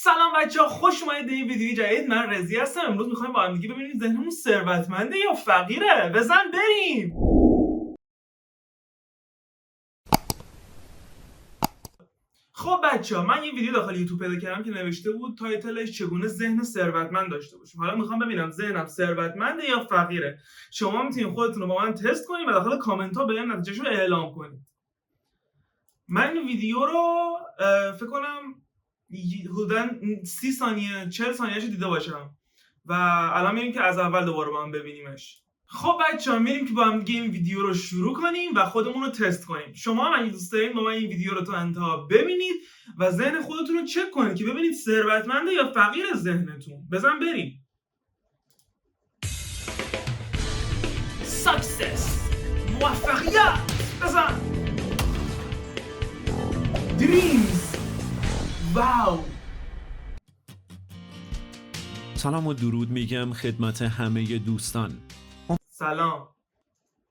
سلام بچه‌ها، خوش اومدید به این ویدیوی جدید. من رضی هستم. امروز می‌خوایم با هم دیگه ببینیم ذهنمون ثروتمنده یا فقیره. بزن بریم. خب بچه‌ها، من یه ویدیو داخل یوتیوب پیدا کردم که نوشته بود تایتلش چگونه ذهن ثروتمند داشته باشیم. حالا می‌خوام ببینم ذهنم ثروتمنده یا فقیره. شما می‌تونید خودتون رو با من تست کنید و داخل کامنت‌ها بهم نتیجه‌شو اعلام کنید. من این ویدیو رو فکر کنم حدوداً 30 ثانیه 40 ثانیه‌اش دیده باشم و الان میریم که از اول دوباره با هم ببینیمش. خب بچه‌ها، میریم که با هم دیگه این ویدیو رو شروع کنیم و خودمون رو تست کنیم. شما هم اگه دوست دارین با من این ویدیو رو تا انتها ببینید و ذهن خودتون رو چک کنید که ببینید ثروتمنده یا فقیر ذهنتون. بزن بریم. ساکسس، موفقیت، بزن. دریمز، واو. سلام و درود میگم خدمت همه دوستان. سلام.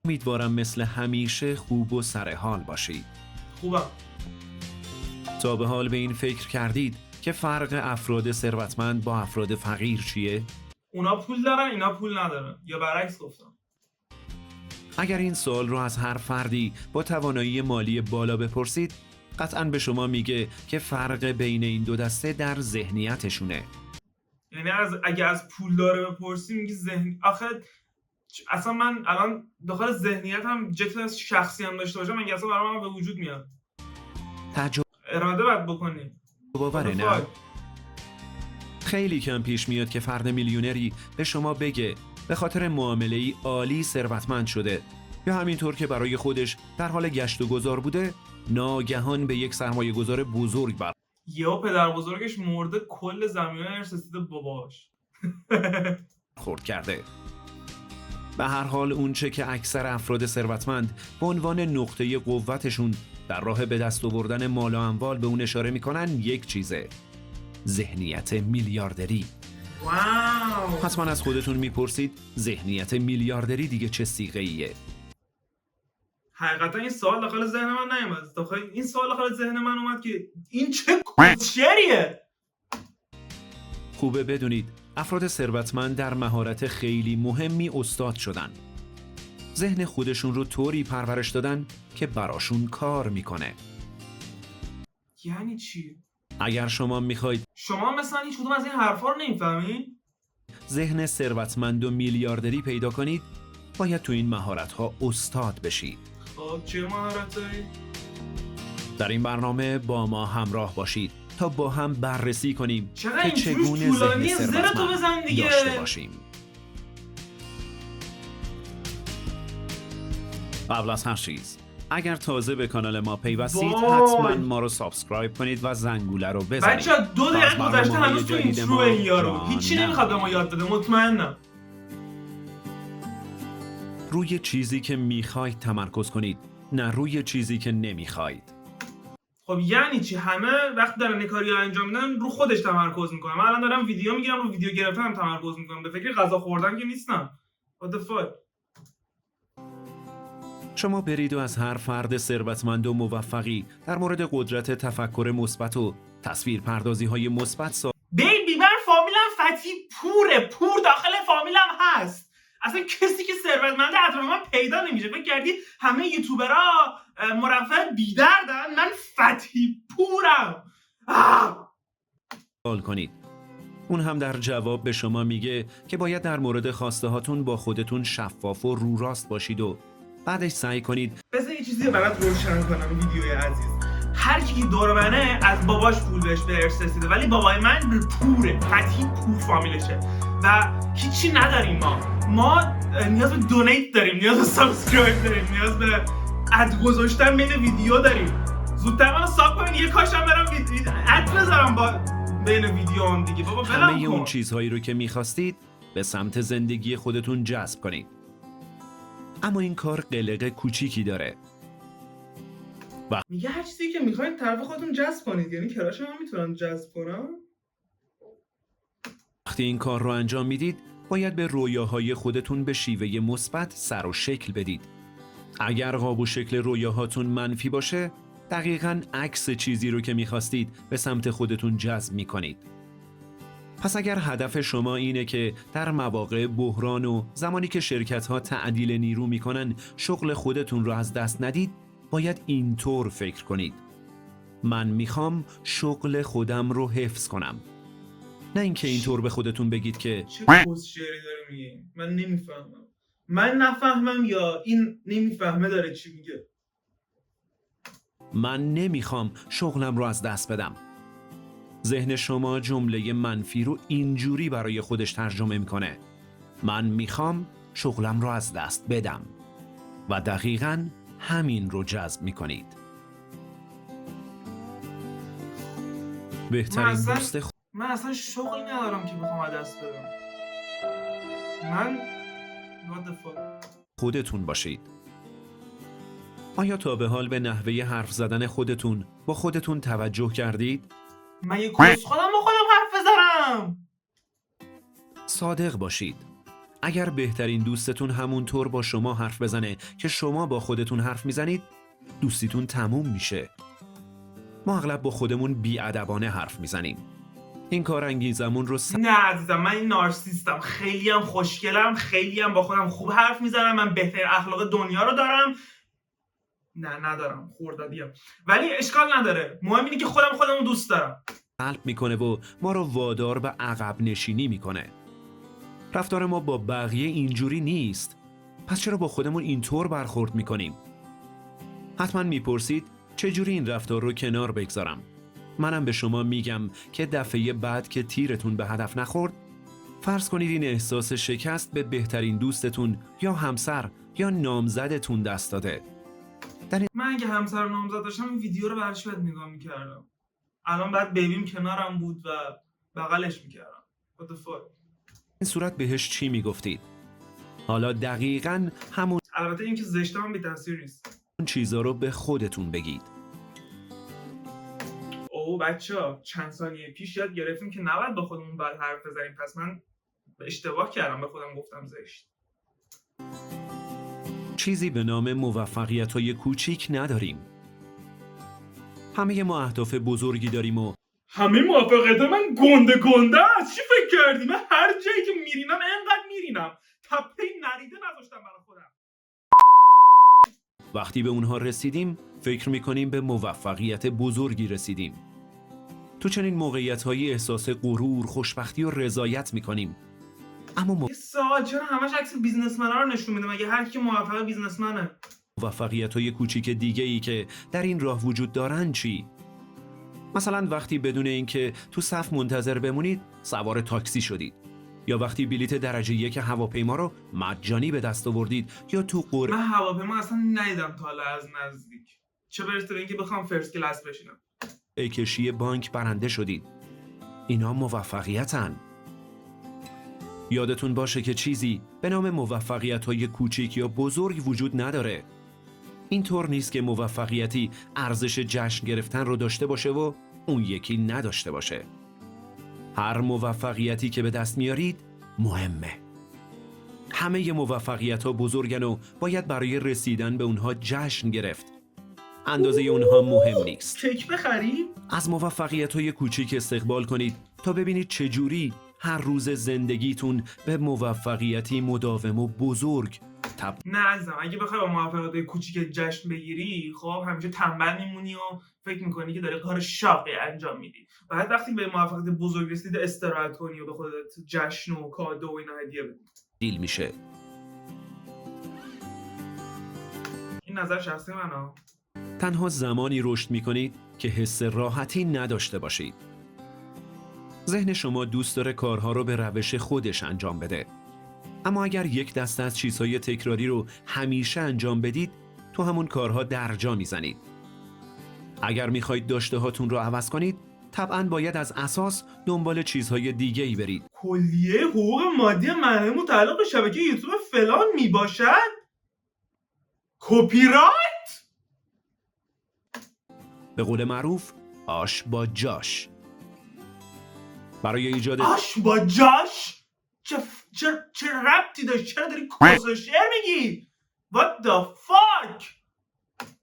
امیدوارم مثل همیشه خوب و سرحال باشید. خوبم. تا به حال به این فکر کردید که فرق افراد ثروتمند با افراد فقیر چیه؟ اونا پول دارن، اینا پول ندارن، یا برعکس گفتم. اگر این سوال رو از هر فردی با توانایی مالی بالا بپرسید، قطعاً به شما میگه که فرق بین این دو دسته در ذهنیتشونه. یعنی اگه از پول داره بپرسی میگی ذهن. آخه اصلا من الان داخل ذهنیتم جت شخصی هم داشته باشم، مگه اصلا برام به وجود میاد؟ اراده باید بکنی. باوره نه؟ خیلی کم پیش میاد که فرد میلیونری به شما بگه به خاطر معامله‌ای عالی ثروتمند شده، یا همینطور که برای خودش در حال گشت و گذار بوده ناگهان به یک سرمایه گذار بزرگ یا پدر بزرگش مرده کل زمینه ارث رسیده باباش خورد کرده. به هر حال اونچه که اکثر افراد ثروتمند به عنوان نقطه قوتشون در راه به دست آوردن مال و اموال به اون اشاره میکنن یک چیزه: ذهنیت میلیاردری. واو. حتما از خودتون میپرسید ذهنیت میلیاردری دیگه چه صیغه‌ایه؟ حقیقتا این سوال داخل ذهن من نیومد. این سوال داخل ذهن من اومد که این چه کوچریه. خوبه بدونید افراد ثروتمند در مهارت خیلی مهمی استاد شدن. ذهن خودشون رو طوری پرورش دادن که براشون کار میکنه. یعنی چی؟ اگر شما میخواید شما مثلا هیچ کدوم از این حرفا رو نمیفهمین؟ ذهن ثروتمند و میلیاردری پیدا کنید، باید تو این مهارت‌ها استاد بشید. خب چه مهارتایی؟ در این برنامه با ما همراه باشید تا با هم بررسی کنیم که چگونه ذهن ثروتمند داشته باشیم. قبل از هر چیز، اگر تازه به کانال ما پیوستید حتما ما رو سابسکرایب کنید و زنگوله رو بزنید. بچه‌ها 2 دقیقه گذشته هنوز تو اینترو این یارو هیچی نمیخواد به ما یاد بده. مطمئنم روی چیزی که میخواید تمرکز کنید، نه روی چیزی که نمیخواید. خب یعنی چی؟ همه وقت دارن یه کاری انجام میدن رو خودش تمرکز میکنم. من الان دارم ویدیو میگیرم، رو ویدیو گرفتن تمرکز میکنم، به فکر غذا خوردن که نیستم. What the fuck؟ شما برید و از هر فرد ثروتمند و موفقی در مورد قدرت تفکر مثبت و تصویر پردازی های مثبت بیبی من فامیلم فتی پوره، پور داخل فامیلم هست. اصلا کسی که ثروتمنده اطراف من پیدا نمیشه. فکر کردی همه یوتیوبرها مرفه بی‌دردن؟ من فتی پورم. سوال کنید. اون هم در جواب به شما میگه که باید در مورد خواسته هاتون با خودتون شفاف و رو راست باشید و بعدش سعی کنید. بذار یه چیزی برات روشن کنم ویدیوی عزیز. هر کی که دور منه از باباش پول بهش به ارث رسیده، ولی بابای من پوره، قطعی پور فامیلشه و هیچی نداریم. ما نیاز به دونیت داریم، نیاز به سابسکرایب داریم، نیاز به اد گذاشتن بین ویدیو داریم. زودتر منو ساب کنین، یه کاشم برم اد بذارم با بین ویدیوام دیگه. بابا ولم کن. همه اون چیزهایی رو که میخواستید به سمت زندگی خودتون جذب کنید. اما این کار قلق کوچیکی داره. میگه هر چیزی که میخواین طرف خودتون جذب کنید. یعنی کراش هم میتونن جذب کنن؟ وقتی این کار رو انجام میدید باید به رویاهای خودتون به شیوه مثبت سر و شکل بدید. اگر قاب و شکل رویاهاتون منفی باشه، دقیقاً عکس چیزی رو که میخواستید به سمت خودتون جذب میکنید. پس اگر هدف شما اینه که در مواقع بحران و زمانی که شرکت‌ها تعدیل نیرو می‌کنن شغل خودتون رو از دست ندید، باید اینطور فکر کنید: من میخوام شغل خودم رو حفظ کنم. نه اینکه اینطور به خودتون بگید که چه کسشعری داره میگه؟ من نمیفهمم. من نفهمم یا این نمیفهمه داره چی میگه؟ من نمیخوام شغلم رو از دست بدم. ذهن شما جمله منفی رو اینجوری برای خودش ترجمه میکنه: من میخوام شغلم رو از دست بدم. و دقیقاً همین رو جذب میکنید. بهترین دوست من اصلا شغلی ندارم که بخوام از دست بدم. من what the fuck؟ خودتون باشید. آیا تا به حال به نحوه حرف زدن خودتون با خودتون توجه کردید؟ من یه کس خودم با خودم حرف بزنم. صادق باشید. اگر بهترین دوستتون همونطور با شما حرف بزنه که شما با خودتون حرف میزنید، دوستیتون تموم میشه. ما اغلب با خودمون بی‌ادبانه حرف میزنیم. این کار انگیزمون رو نه عزیزم، من این نارسیستم. خیلی هم خوشگلم، خیلی هم با خودم خوب حرف میزنم. من بهترین اخلاق دنیا رو دارم. نه ندارم، خوردادیم. ولی اشکال نداره. مهم اینه که خودمو دوست دارم. قلب میکنه و ما رو وادار به عقب نشینی میکنه. رفتار ما با بقیه اینجوری نیست. پس چرا با خودمون اینطور برخورد میکنیم؟ حتما میپرسید چجوری این رفتار رو کنار بگذارم؟ منم به شما میگم که دفعه بعد که تیرتون به هدف نخورد، فرض کنید این احساس شکست به بهترین دوستتون یا همسر یا نامزدتون دست داده. من اگه همسر و نامزد داشتم این ویدیو رو برش باید نگاه میکردم. الان بعد بیبیم کنارم بود و بغلش میکردم. What the fuck؟ این صورت بهش چی میگفتید؟ حالا دقیقاً همون البته این که زشته هم بی تاثیر نیست. چیزا رو به خودتون بگید. اوه بچه‌ها، چند ثانیه پیش یاد گرفتیم که نباید با خودمون بد حرف بزنیم. پس من اشتباه کردم، به خودم گفتم زشت. چیزی به نام موفقیت‌های کوچیک نداریم. همه ما اهداف بزرگی داریم و همه موفقیت من گنده است. چی فکر کردی؟ من هر جایی که میرینم انقدر میرینم. تپه نریده نذاشتم برای خودم. وقتی به اونها رسیدیم فکر میکنیم به موفقیت بزرگی رسیدیم. تو چنین موقعیت‌هایی احساس غرور، خوشبختی و رضایت میکنیم. اما یه سوال، چرا همش عکس بیزنسمن‌ها رو نشون میده؟ مگه هر کی موفق بیزنسمنه؟ موفقیت‌های کوچیک دیگه‌ای که در این راه وجود دارن چی؟ مثلا وقتی بدون اینکه تو صف منتظر بمونید سوار تاکسی شدید، یا وقتی بلیت درجه 1 هواپیما رو مجانی به دست آوردید، یا تو من هواپیما اصلا ندیدم تا حالا از نزدیک، چه برسه به اینکه بخوام فرست کلاس بشینم. کشی بانک برنده شدید. اینا موفقیتن. یادتون باشه که چیزی به نام موفقیت‌های کوچیک یا بزرگ وجود نداره. اینطور نیست که موفقیتی ارزش جشن گرفتن رو داشته باشه و اون یکی نداشته باشه. هر موفقیتی که به دست میارید مهمه. همه موفقیت‌ها بزرگن و باید برای رسیدن به اونها جشن گرفت. اندازه اونها مهم نیست. کیک بخریم؟ از موفقیت‌های کوچیک استقبال کنید تا ببینید چجوری هر روز زندگیتون به موفقیتی مداوم و بزرگ نه عزیزم، اگه بخوای با موفقیت کوچیک جشن بگیری، خب همیشه تنبل میمونی و فکر میکنی که داری کار شاقی انجام میدی. بعد وقتی به موفقیت بزرگ رسیدی استراحت کنی و به خودت جشن و کادو و اینا هدیه بدی. دیل میشه. این نظر شخصی منه. تنها زمانی رشد میکنید که حس راحتی نداشته باشید. ذهن شما دوست داره کارها رو به روش خودش انجام بده. اما اگر یک دسته از چیزهای تکراری رو همیشه انجام بدید، تو همون کارها درجا میزنید. اگر میخواید داشته هاتون رو عوض کنید، طبعاً باید از اساس دنبال چیزهای دیگه‌ای برید. کلیه حقوق مادی منابع متعلق به شبکه یوتیوب فلان میباشد؟ کپی رایت؟ به قول معروف آش با جاش. برای ایجاد آش با جاش؟ چه ربطی داشت؟ چرا داری کس شعر میگی؟ What the fuck؟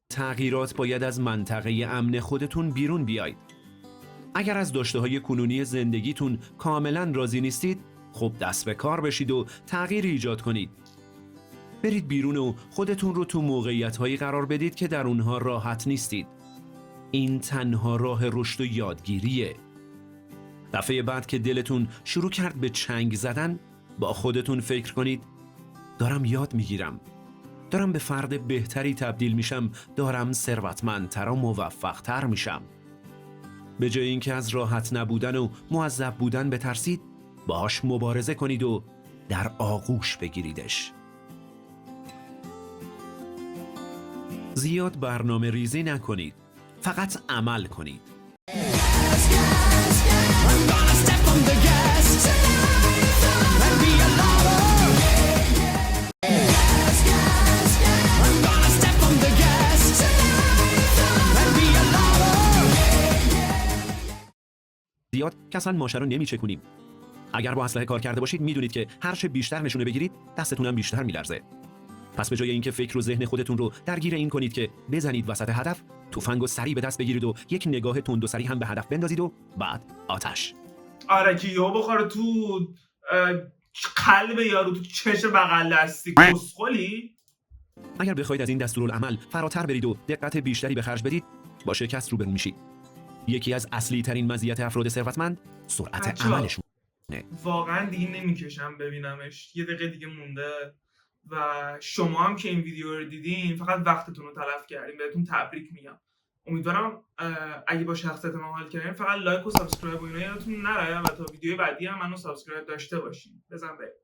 تغییرات باید از منطقه امن خودتون بیرون بیاید. اگر از داشته‌های کنونی زندگیتون کاملا راضی نیستید، خب دست به کار بشید و تغییر ایجاد کنید. برید بیرون و خودتون رو تو موقعیت‌هایی قرار بدید که در اونها راحت نیستید. این تنها راه رشد و یادگیریه. دفعه بعد که دلتون شروع کرد به چنگ زدن، با خودتون فکر کنید دارم یاد میگیرم، دارم به فرد بهتری تبدیل میشم، دارم ثروتمندتر و موفقتر میشم. به جای اینکه از راحت نبودن و معذب بودن بترسید، باهاش مبارزه کنید و در آغوش بگیریدش. زیاد برنامه ریزی نکنید، فقط عمل کنید. زیاد کسان ماشه رو نمیچکونیم. اگر با اسلحه کار کرده باشید میدونید که هر چه بیشتر نشونه بگیرید دستتونم بیشتر میلرزه. پس به جای اینکه فکر و ذهن خودتون رو درگیر این کنید که بزنید وسط هدف، تفنگ و سریع به دست بگیرید و یک نگاه تند و سریع هم به هدف بندازید و بعد آتش. آره که یهو بخوره تو قلب یارو، تو چش بغل دستی. کسخلی. اگر بخواید از این دستورالعمل فراتر برید و دقت بیشتری به خرج بدید، با شکست روبرو میشید. یکی از اصلی ترین مزیت افراد ثروتمند سرعت عملشون. واقعا دیگه نمیکشم ببینمش. یه دقیقه دیگه مونده و شما هم که این ویدیو رو دیدین فقط وقتتون رو تلف کردین. بهتون تبریک میگم. امیدوارم اگه با شخصیت من حال کردین فقط لایک و سابسکرایب و اینا یادتون نره و تا ویدیو بعدی هم منو سابسکرایب داشته باشین. بزن بریم.